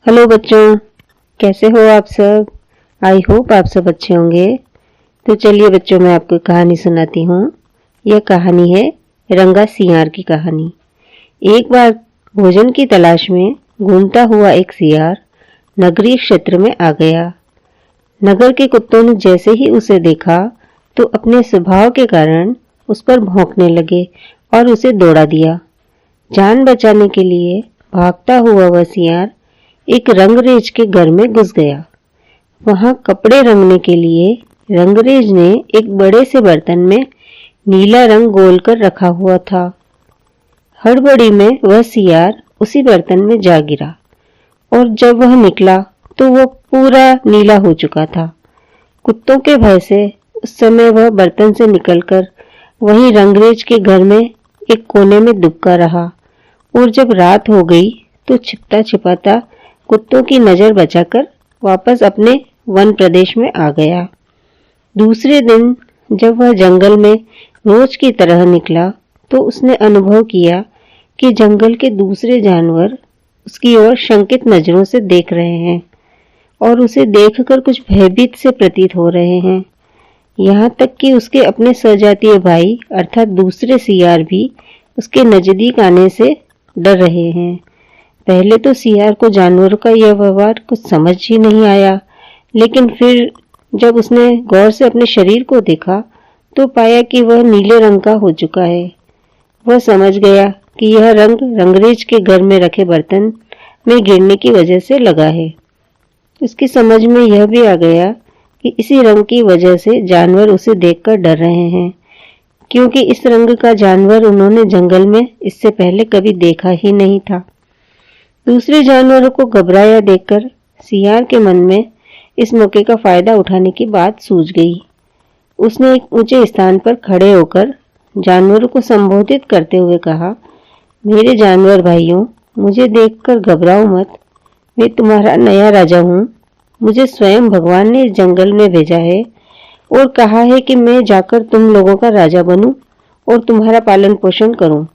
Hello बच्चों, कैसे हो आप सब। आई होप आप सब अच्छे होंगे। तो चलिए बच्चों, मैं आपको कहानी सुनाती हूँ। यह कहानी है रंगा सियार की कहानी। एक बार भोजन की तलाश में घूमता हुआ एक सियार नगरीय क्षेत्र में आ गया। नगर के कुत्तों ने जैसे ही उसे देखा तो अपने स्वभाव के कारण उस पर भौंकने लगे और उसे दौड़ा दिया। जान बचाने के लिए भागता हुआ वह सियार एक रंगरेज के घर में घुस गया। वहां कपड़े रंगने के लिए रंगरेज ने एक बड़े से बर्तन में नीला रंग घोल कर रखा हुआ था। हड़बड़ी में वह सियार उसी बर्तन में जा गिरा और जब वह निकला तो वह पूरा नीला हो चुका था। कुत्तों के भय से उस समय वह बर्तन से निकलकर वहीं रंगरेज के घर में एक कोने में दुबका रहा और जब रात हो गई तो छिपता छिपाता कुत्तों की नजर बचाकर वापस अपने वन प्रदेश में आ गया। दूसरे दिन जब वह जंगल में रोज की तरह निकला तो उसने अनुभव किया कि जंगल के दूसरे जानवर उसकी ओर शंकित नजरों से देख रहे हैं और उसे देखकर कुछ भयभीत से प्रतीत हो रहे हैं। यहाँ तक कि उसके अपने सजातीय भाई अर्थात दूसरे सियार भी उसके नजदीक आने से डर रहे हैं। पहले तो सियार को जानवरों का यह व्यवहार कुछ समझ ही नहीं आया, लेकिन फिर जब उसने गौर से अपने शरीर को देखा तो पाया कि वह नीले रंग का हो चुका है। वह समझ गया कि यह रंग रंगरेज के घर में रखे बर्तन में गिरने की वजह से लगा है। उसकी समझ में यह भी आ गया कि इसी रंग की वजह से जानवर उसे देखकर डर रहे हैं, क्योंकि इस रंग का जानवर उन्होंने जंगल में इससे पहले कभी देखा ही नहीं था। दूसरे जानवरों को घबराया देखकर सियार के मन में इस मौके का फायदा उठाने की बात सूझ गई। उसने एक ऊंचे स्थान पर खड़े होकर जानवरों को संबोधित करते हुए कहा, मेरे जानवर भाइयों, मुझे देखकर घबराओ मत। मैं तुम्हारा नया राजा हूँ। मुझे स्वयं भगवान ने इस जंगल में भेजा है और कहा है कि मैं जाकर तुम लोगों का राजा बनूं और तुम्हारा पालन पोषण करूं।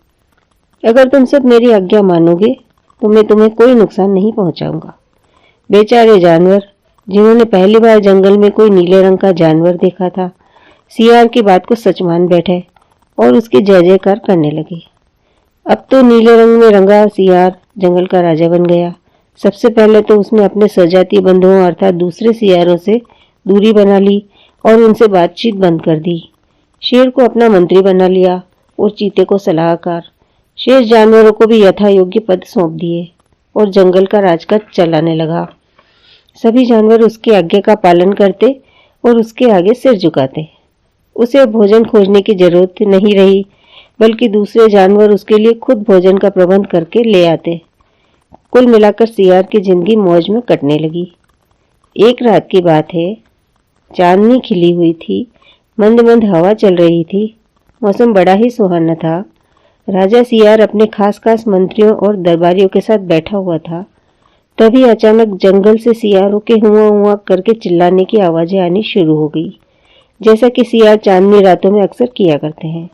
अगर तुम सब मेरी आज्ञा मानोगे तो मैं तुम्हें कोई नुकसान नहीं पहुंचाऊंगा। बेचारे जानवर, जिन्होंने पहली बार जंगल में कोई नीले रंग का जानवर देखा था, सियार की बात को सच मान बैठे और उसकी जय जयकार करने लगे। अब तो नीले रंग में रंगा सियार जंगल का राजा बन गया। सबसे पहले तो उसने अपने सजातीय बंधुओं अर्थात दूसरे सियारों से दूरी बना ली और उनसे बातचीत बंद कर दी। शेर को अपना मंत्री बना लिया और चीते को सलाहकार। शेष जानवरों को भी यथा योग्य पद सौंप दिए और जंगल का राजकाज चलाने लगा। सभी जानवर उसकी आज्ञा का पालन करते और उसके आगे सिर झुकाते। उसे भोजन खोजने की जरूरत नहीं रही, बल्कि दूसरे जानवर उसके लिए खुद भोजन का प्रबंध करके ले आते। कुल मिलाकर सियार की जिंदगी मौज में कटने लगी। एक रात की बात है। चांदनी खिली हुई थी, मंद मंद हवा चल रही थी, मौसम बड़ा ही सुहाना था। राजा सियार अपने खास खास मंत्रियों और दरबारियों के साथ बैठा हुआ था। तभी अचानक जंगल से सियारों के हुआ हुआ करके चिल्लाने की आवाजें आनी शुरू हो गई, जैसा कि सियार चांदनी रातों में अक्सर किया करते हैं।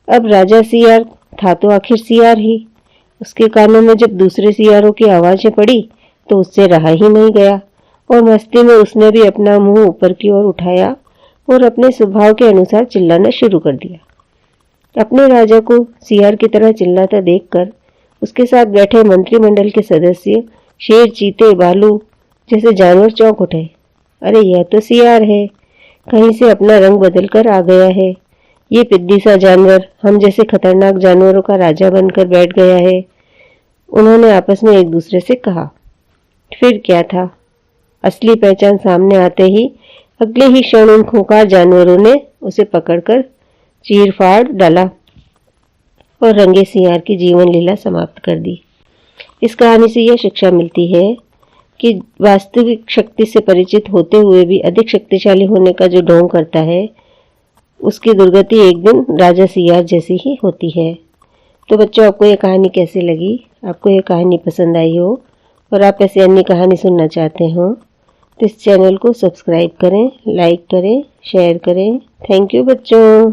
अब राजा सियार था तो आखिर सियार ही। उसके कानों में जब दूसरे सियारों की आवाजें पड़ी तो उससे रहा ही नहीं गया और मस्ती में उसने भी अपना मुंह ऊपर की ओर उठाया और अपने स्वभाव के अनुसार चिल्लाना शुरू कर दिया। अपने राजा को सियार की तरह चिल्लाता देखकर उसके साथ बैठे मंत्रिमंडल के सदस्य शेर, चीते, भालू जैसे जानवर चौंक उठे। अरे यह तो सियार है, कहीं से अपना रंग बदल कर आ गया है। ये पिद्दी सा जानवर हम जैसे खतरनाक जानवरों का राजा बनकर बैठ गया है। उन्होंने आपस में एक दूसरे से कहा। फिर क्या था, असली पहचान सामने आते ही अगले ही क्षण उन खूंखार जानवरों ने उसे पकड़कर चीर फाड़ डाला और रंगे सियार की जीवन लीला समाप्त कर दी। इस कहानी से यह शिक्षा मिलती है कि वास्तविक शक्ति से परिचित होते हुए भी अधिक शक्तिशाली होने का जो ढोंग करता है, उसकी दुर्गति एक दिन राजा सियार जैसी ही होती है। तो बच्चों, आपको ये कहानी कैसी लगी? आपको ये कहानी पसंद आई हो और आप ऐसी अन्य कहानी सुनना चाहते हो तो इस चैनल को सब्सक्राइब करें, लाइक करें, शेयर करें। थैंक यू बच्चों।